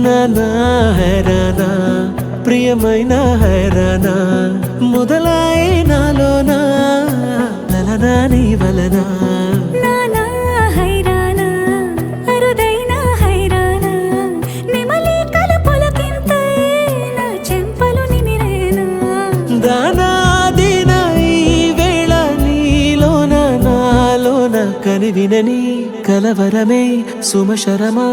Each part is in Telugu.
నానా హైరానా ప్రియమైన హైరానా మొదలై నాలోనా లలనా నీ వలనా నానా హైరానా అరుదైన హైరానా నిమలి కలుపులకింతై నా చెంపలు నిమిరేనా దానాదిన ఈ వేళ నీలోన నాలోన కనివినని కలవరమే సుమశరమా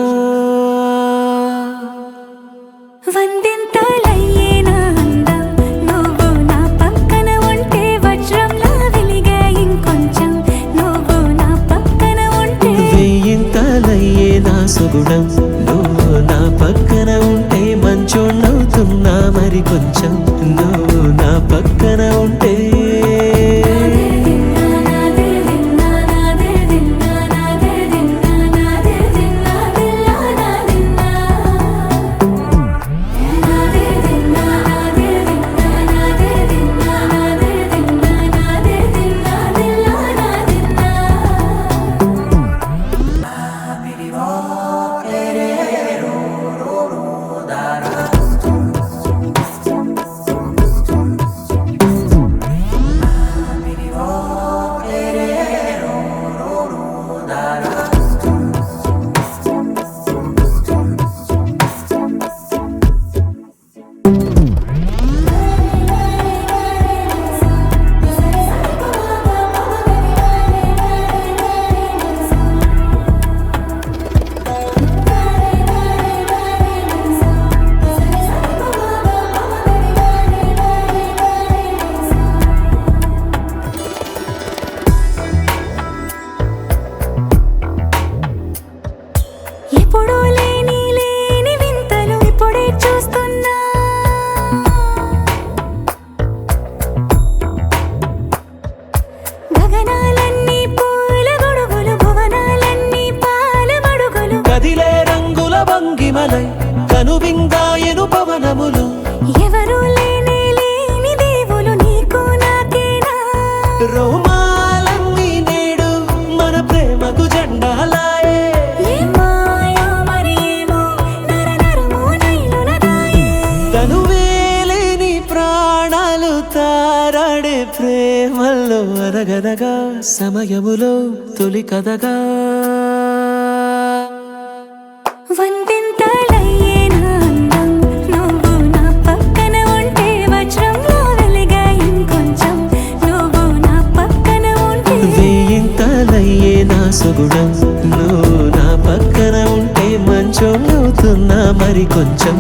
వందింతలయ్యేనా అందం నువ్వు నా పక్కన ఉంటే వజ్రంలా వెలిగే ఇంకొంచెం నువ్వు నా పక్కన ఉంటే వెయ్యింతలయ్యే నా సుగుణం నువ్వు నా పక్కన ఉంటే మంచోణ్ణవుతున్నా మరి కొంచెం నువ్వు నా పక్కన ఉంటే ఎప్పుడూ లేని వింతలు ఇప్పుడే చూస్తున్నా గగనాలన్నీ పూల గొడుగులు భువనాలన్నీ పాల మడుగులు కదిలే రంగుల భంగిమలై కనువిందాయను పవనములు ఎవరూ లేని దేవులు నీకు నాకేనా రోమాలన్నీ నేడు మన ప్రేమకు జెండాలాయే ఏమాయో మరి ఏమో నరనరమో నైలున దాయే తనువేలేని ప్రాణాలు తారాడే ప్రేమల్లో అరగదగా సమయములో తొలి కథగా వందింతలయ్యేనా అందం నువ్వు నా పక్కన ఉంటే వజ్రంలో వెలిగే ఇంకొంచెం నువ్వు నా పక్కన ఉంటే వెయ్యింతలయ్యే నా సుగుణం నువ్వు నా పక్కన ఉంటే మంచోణ్ణవుతున్నా మరి కొంచెం